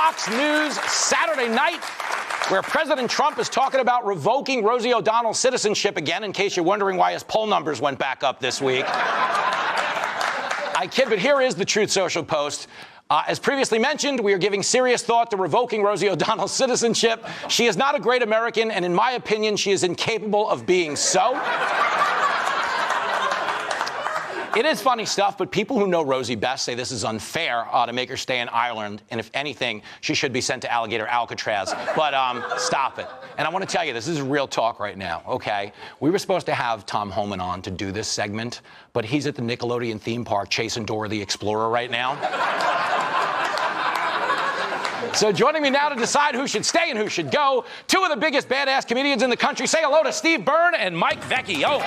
Fox News Saturday night, where President Trump is talking about revoking Rosie O'Donnell's citizenship again, in case you're wondering why his poll numbers went back up this week. I kid, but here is the Truth Social post. As previously mentioned, we are giving serious thought to revoking Rosie O'Donnell's citizenship. She is not a great American, and in my opinion, she is incapable of being so. It is funny stuff, but people who know Rosie best say this is unfair to make her stay in Ireland, and if anything, she should be sent to Alligator Alcatraz. But stop it. And I want to tell you, this is real talk right now, okay? We were supposed to have Tom Homan on to do this segment, but he's at the Nickelodeon theme park chasing Dora the Explorer right now. So joining me now to decide who should stay and who should go, two of the biggest badass comedians in the country. Say hello to Steve Byrne and Mike Vecchio.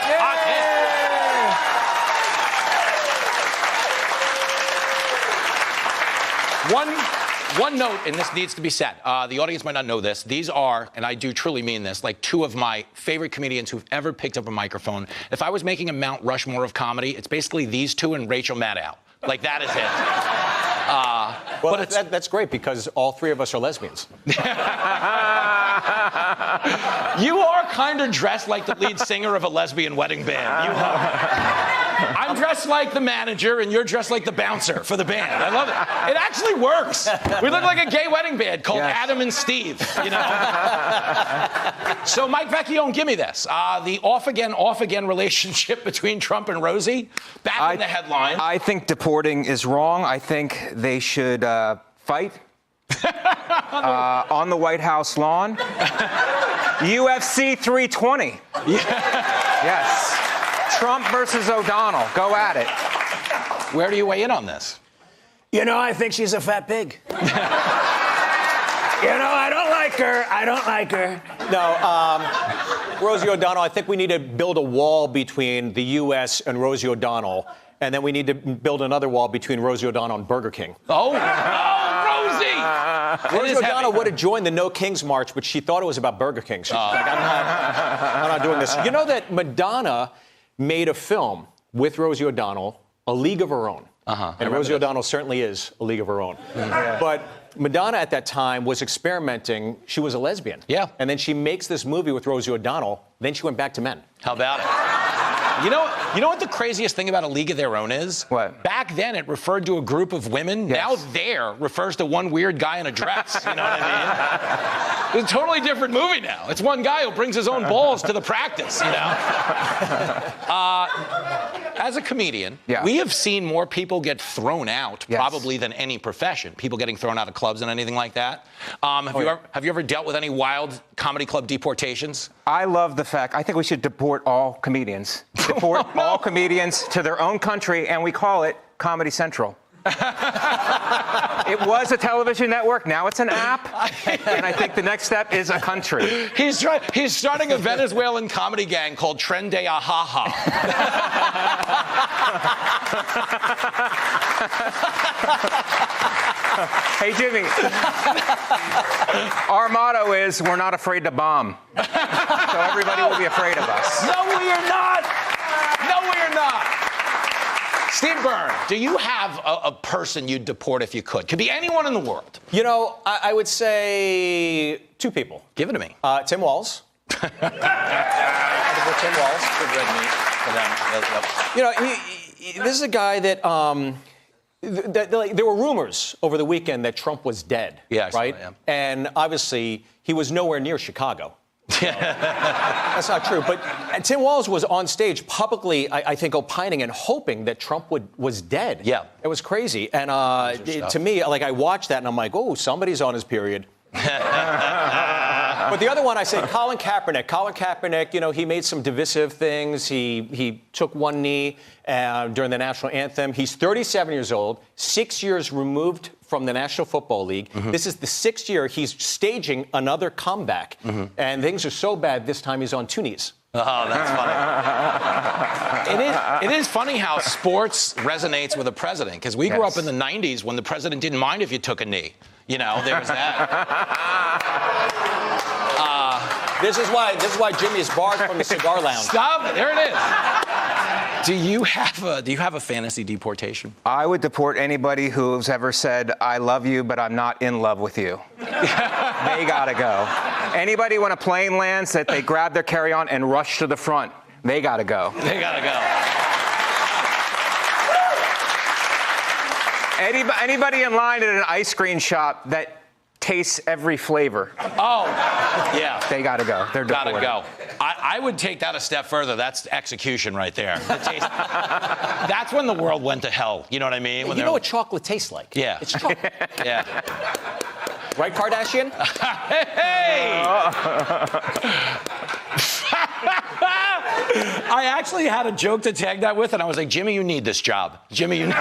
One note, and this needs to be said. The audience might not know this. These are, and I do truly mean this, like two of my favorite comedians who've ever picked up a microphone. If I was making a Mount Rushmore of comedy, it's basically these two and Rachel Maddow. Like, that is it. Well, but that's great, because all three of us are lesbians. You are kind of dressed like the lead singer of a lesbian wedding band. You are. I'm dressed like the manager, and you're dressed like the bouncer for the band. I love it. It actually works. We look like a gay wedding band called Adam and Steve, you know? So, Mike Vecchio, give me this. The off-again relationship between Trump and Rosie, back in the headlines. I think deporting is wrong. I think they should fight on the White House lawn. UFC 320. Yes. Trump versus O'Donnell. Go at it. Where do you weigh in on this? You know, I think she's a fat pig. You know, I don't like her. I don't like her. No, Rosie O'Donnell, I think we need to build a wall between the U.S. and Rosie O'Donnell, and then we need to build another wall between Rosie O'Donnell and Burger King. Oh, Rosie! Rosie O'Donnell would have joined the No Kings March, but she thought it was about Burger King. She's like, I'm not doing this. You know that Madonna made a film with Rosie O'Donnell, A League of Her Own. And Rosie O'Donnell certainly is a league of her own. But Madonna at that time was experimenting. She was a lesbian. Yeah. And then she makes this movie with Rosie O'Donnell. Then she went back to men. How about it? You know what the craziest thing about A League of Their Own is? What? Back then, it referred to a group of women. Yes. Now there refers to one weird guy in a dress. You know what I mean? It's a totally different movie now. It's one guy who brings his own balls to the practice, you know? As a comedian, we have seen more people get thrown out probably than any profession. People getting thrown out of clubs and anything like that. Have you ever dealt with any wild comedy club deportations? I love the fact, I think we should deport all comedians. Deport all comedians to their own country, and we call it Comedy Central. It was a television network, now it's an app, and I think the next step is a country. He's starting a Venezuelan comedy gang called Tren de Ahaha. Hey, Jimmy, our motto is, we're not afraid to bomb. So everybody will be afraid of us. No, we are not. No, we are not. Steve Byrne, do you have a person you'd deport if you could? Could be anyone in the world. You know, I would say two people. Give it to me. Tim Walz. I think we're Tim Walz. Good red meat for them. You know, this is a guy that, there were rumors over the weekend that Trump was dead, right? And obviously, he was nowhere near Chicago. That's not true. But Tim Walz was on stage publicly, I think, opining and hoping that Trump was dead. Yeah. It was crazy. And to me, like, I watched that and I'm like, oh, somebody's on his period. But the other one, I say Colin Kaepernick. Colin Kaepernick, you know, he made some divisive things. He took one knee during the national anthem. He's 37 years old, 6 years removed from the National Football League. This is the 6th year he's staging another comeback. And things are so bad, this time he's on two knees. Oh, that's funny. It is funny how sports resonates with a president, because we grew up in the 90s when the president didn't mind if you took a knee. You know, there was that. This is why Jimmy is barred from the cigar lounge. Stop it. There it is. Do you have a fantasy deportation? I would deport anybody who's ever said, I love you, but I'm not in love with you. They gotta go. Anybody when a plane lands that they grab their carry-on and rush to the front, they gotta go. They gotta go. Anybody in line at an ice cream shop that tastes every flavor. Oh, yeah. They gotta go. They're deported. Gotta go. I would take that a step further. That's execution right there. That's when the world went to hell. You know what I mean? You know what chocolate tastes like? Yeah. It's chocolate. Yeah. Right, Kardashian? Hey! I actually had a joke to tag that with, and I was like, Jimmy, you need this job. Jimmy, you need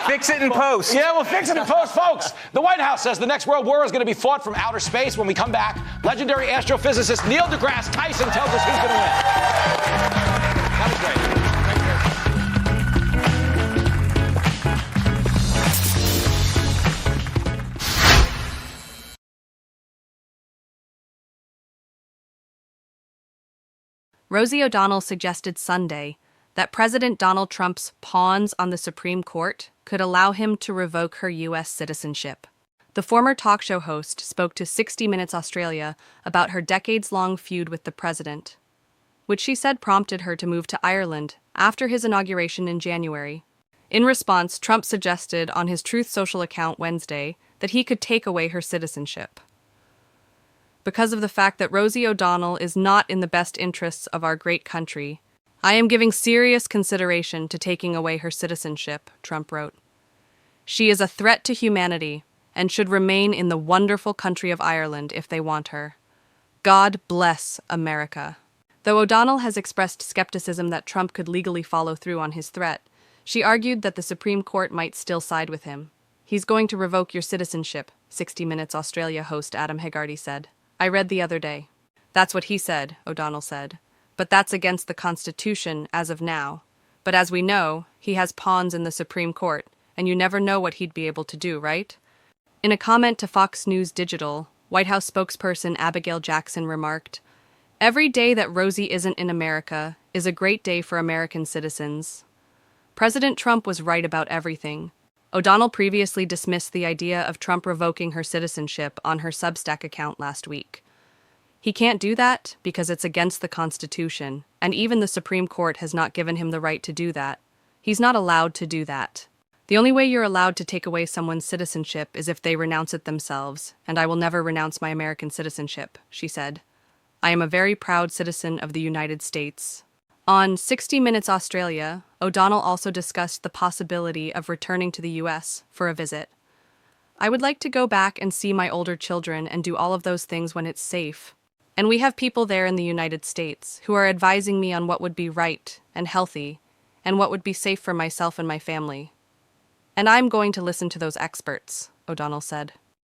Fix it in post. Yeah, we'll fix it in post, folks. The White House says the next world war is going to be fought from outer space. When we come back, legendary astrophysicist Neil deGrasse Tyson tells us who's going to win. That was great. Rosie O'Donnell suggested Sunday that President Donald Trump's pawns on the Supreme Court could allow him to revoke her U.S. citizenship. The former talk show host spoke to 60 Minutes Australia about her decades-long feud with the president, which she said prompted her to move to Ireland after his inauguration in January. In response, Trump suggested on his Truth Social account Wednesday that he could take away her citizenship. Because of the fact that Rosie O'Donnell is not in the best interests of our great country, I am giving serious consideration to taking away her citizenship, Trump wrote. She is a threat to humanity and should remain in the wonderful country of Ireland if they want her. God bless America. Though O'Donnell has expressed skepticism that Trump could legally follow through on his threat, she argued that the Supreme Court might still side with him. He's going to revoke your citizenship, 60 Minutes Australia host Adam Hegarty said. I read the other day. That's what he said, O'Donnell said. But that's against the Constitution as of now. But as we know, he has pawns in the Supreme Court, and you never know what he'd be able to do, right? In a comment to Fox News Digital, White House spokesperson Abigail Jackson remarked, "Every day that Rosie isn't in America is a great day for American citizens." President Trump was right about everything. O'Donnell previously dismissed the idea of Trump revoking her citizenship on her Substack account last week. He can't do that because it's against the Constitution, and even the Supreme Court has not given him the right to do that. He's not allowed to do that. The only way you're allowed to take away someone's citizenship is if they renounce it themselves, and I will never renounce my American citizenship, she said. I am a very proud citizen of the United States. On 60 Minutes Australia, O'Donnell also discussed the possibility of returning to the U.S. for a visit. I would like to go back and see my older children and do all of those things when it's safe. And we have people there in the United States who are advising me on what would be right and healthy and what would be safe for myself and my family. And I'm going to listen to those experts, O'Donnell said.